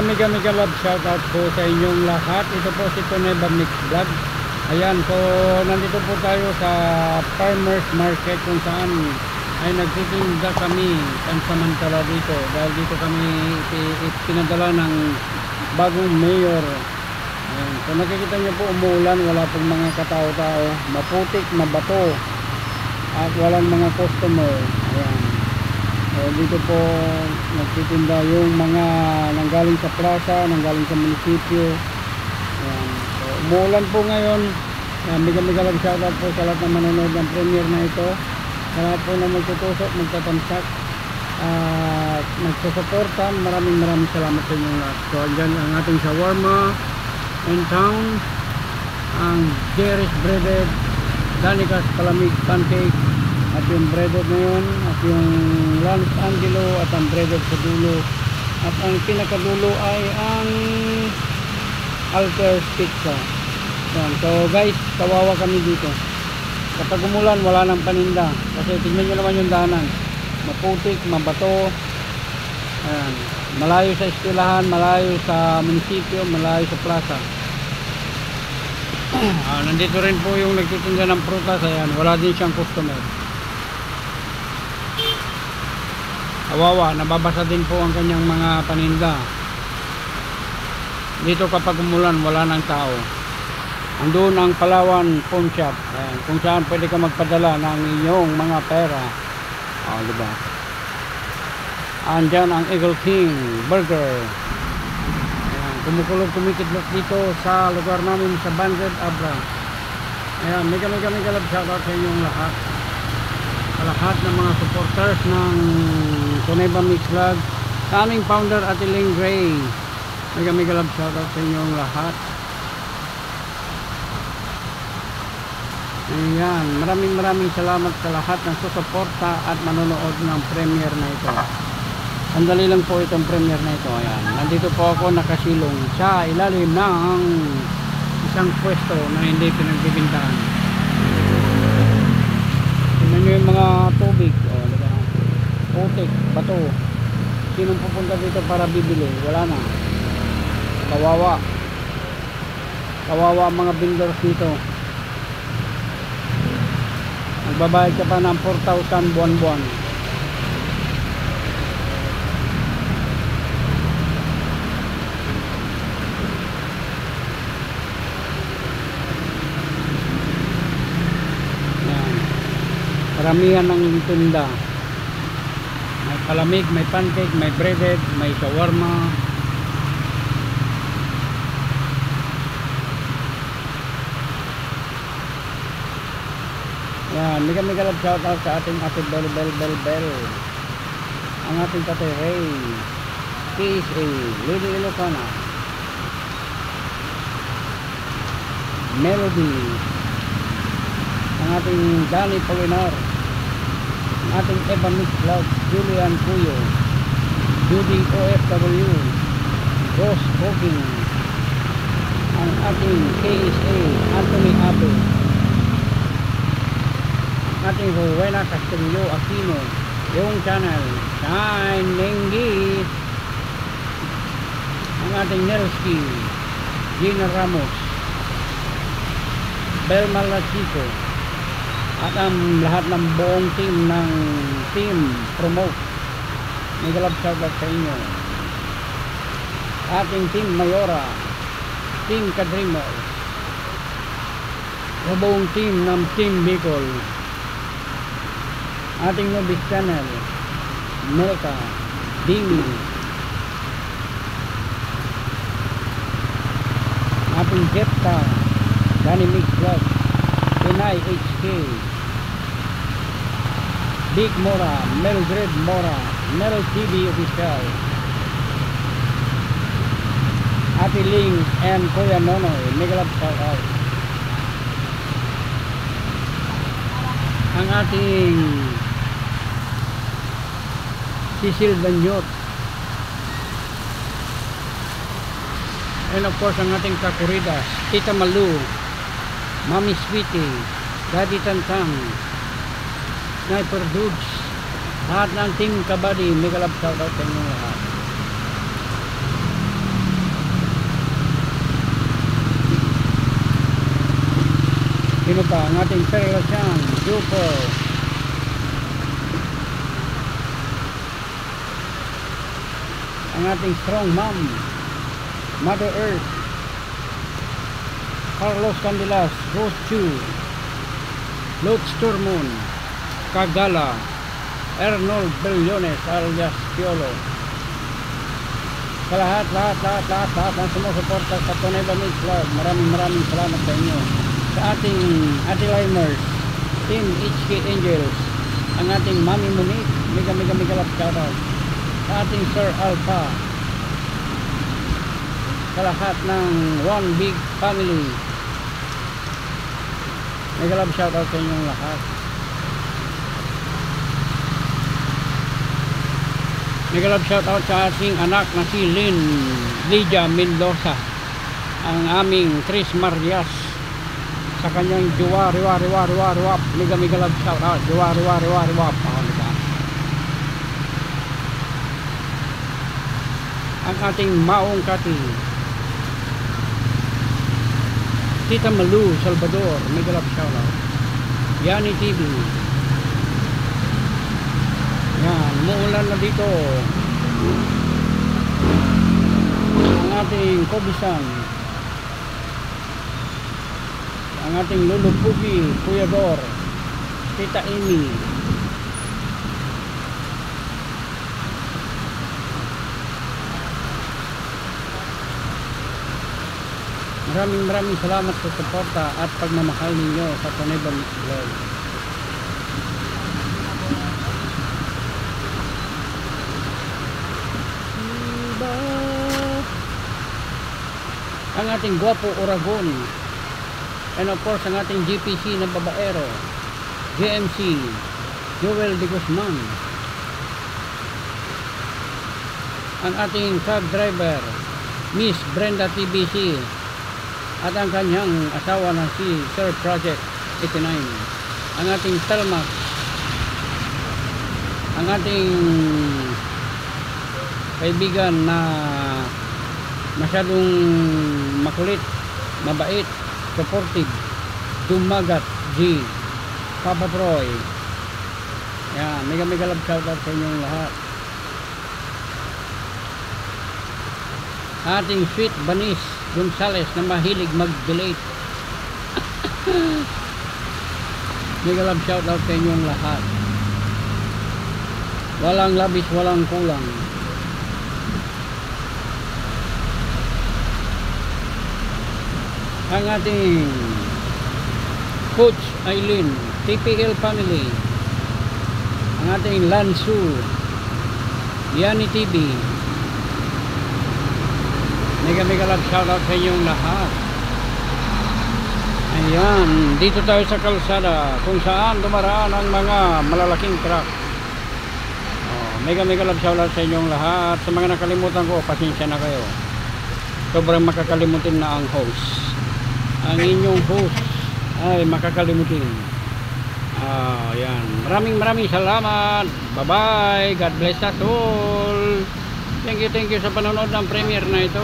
mega love shoutout po sa inyong lahat. Ito po si Toneba Mix Vlog. Ayan, so nandito po tayo sa farmers market kung saan ay nagtitinda kami pansamantala dito dahil dito kami pinadala ng bagong mayor. Ayan, so nakikita nyo po umuulan, wala pong mga katao-tao, maputik, mabato at walang mga customer. Ayan, so dito po nagtitinda yung mga nanggaling sa plaza, nanggaling sa munisipyo. Ayan, so umuulan po ngayon. Mega lang shoutout po sa lahat na manonood ng premiere na ito, sa lahat po na magtutusok, magtatamsak at nagsusuporta. Maraming salamat sa inyo lahat. So andyan ang ating shawarma in town, ang Jerry's Breaded, Danica's Palamig Pancake, at yung breaded na yun, at yung Lance Angelo, at ang breaded sa dulo, at ang pinakadulo ay ang Alter Pizza. Yan. So guys, kawawa kami dito. Kapag umulan, wala nang paninda. Kasi tignan nyo naman yung daanan. Maputik, mabato. Ayan. Malayo sa eskwelahan, malayo sa munisipyo, malayo sa plaza. Nandito rin po yung nagtitinda ng prutas. Ayan. Wala din siyang customer. Kawawa, nababasa din po ang kanyang mga paninda. Dito kapag umulan, wala nang tao. Andun ang Palawan Pawn Shop. Ayan, kung saan pwede ka magpadala ng inyong mga pera. Diba? Andyan ang Eagle King Burger. Ayan, kumukulog kumikitlot dito sa lugar namin sa Banded Abra. Ayan, mega love shoutout sa inyong lahat. Sa lahat ng mga supporters ng Toneba Mix Vlog, sa aming founder Ate Ling Gray. Mega love shoutout sa inyong lahat. Ayan, maraming salamat sa lahat ng susuporta at manonood ng premiere na ito. Sandali lang po itong premiere na ito. Ayan, nandito po ako nakasilong sa ilalim ng isang pwesto na hindi pinagbibintahan. Tingnan nyo yung mga tubig. Diba? Putik, bato. Sinong pupunta dito para bibili? Wala na. Kawawa ang mga vendors dito. Magbabayad ka pa ng 4,000 buwan-buwan. Karamihan ng tinda. May palamig, may pancake, may breaded, may shawarma. Yan, mega love shoutout sa ating Ate Bell. Ang ating Tate Ray, PSA, Lady Ilocana, Melody, ang ating Danny Polinar, ang ating Eva Mix Vlog, Julian Puyo, Judy OFW, Rose Cooking, ang ating KSA, Anthony Abe, ating Rowena Castillo Aquino, yung channel Shine Lenggi, ang ating Nelski, Gina Ramos, Bel Malachico, at ang lahat ng buong team ng Team Promote. Mega love shoutout sa inyo. Ating Team Mayora, Team Kadrimmer, sa buong team ng Team Bicol, ating Nobis Channel, Melka, Dini, ating Jepta, Danny Mix Vlog, Pinay HK, Big Mora, Mildred Mora, Mel TV Official, Ate Ling and Kuya Nonoy, mega love shoutout. Ang ating Cecil Danyot, and of course ang ating Kakuridas, Tita Malu, Mami Sweetie, Daddy Tantang, Sniper Dudes, lahat ng Team Kabady, mega love shoutout sa inyo lahat. Sino pa? Ang ating Perlasyan Super, ang ating Strong Mom, Mother Earth, Carlos Candelas, Rose Chu, Lutz Turmon, Kagala, Arnold Bellones alias Piolo. Sa lahat ng sumusuporta sa Tunay Ba Mix Vlog, maraming salamat sa inyo. Sa ating Ate Limers, Team HK Angels, ang ating Mami Monique, mega love shoutout. Sa ating Sir Alpha, sa lahat ng One Big Family, mega love shoutout sa inyong lahat. Mega love shoutout sa ating anak na si Lydia Mendoza, ang aming Chris Marias, sa kanyang jowa, riwa, mega love shoutout, jowa, diba? Ang ating Maong Kati, Tita Malu Salvador, mega love shoutout. Yani TV, yan, umuulan na dito. Ang ating Kobisan, ang ating Lulupugi, Kuya Dor, Tita Amy, maraming salamat sa suporta at pagmamahal ninyo sa Tunay Ba Mix Vlog. Ang ating Guapo Oragon, and of course ang ating GPC na babaero, JMC Joel de Guzman, ang ating cab driver Miss Brenda TBC, at ang kanyang asawa na si Sir Project 89, ang ating Telmax, ang ating kaibigan na masyadong makulit, mabait, supportive, dumagat, G, Papa Proy. Yan, mega love shoutout sa inyong lahat. Ating Sweet Banis Gonzales na mahilig mag-delete. Mega love shoutout sa inyong lahat. Walang labis, walang kulang. Ang ating Coach Aileen, TPL family, ang ating Lansu, Yani TV, mega love shoutout sa inyong lahat. Ayan, dito tayo sa kalsada kung saan dumaraan ang mga malalaking truck. Mega love shoutout sa inyong lahat. Sa mga nakalimutan ko, pasensya na kayo. Sobrang makakalimutin na ang host. Ang inyong host ay makakalimutin. Ayan, maraming salamat. Bye bye, God bless us all. Thank you sa panonood ng premiere na ito.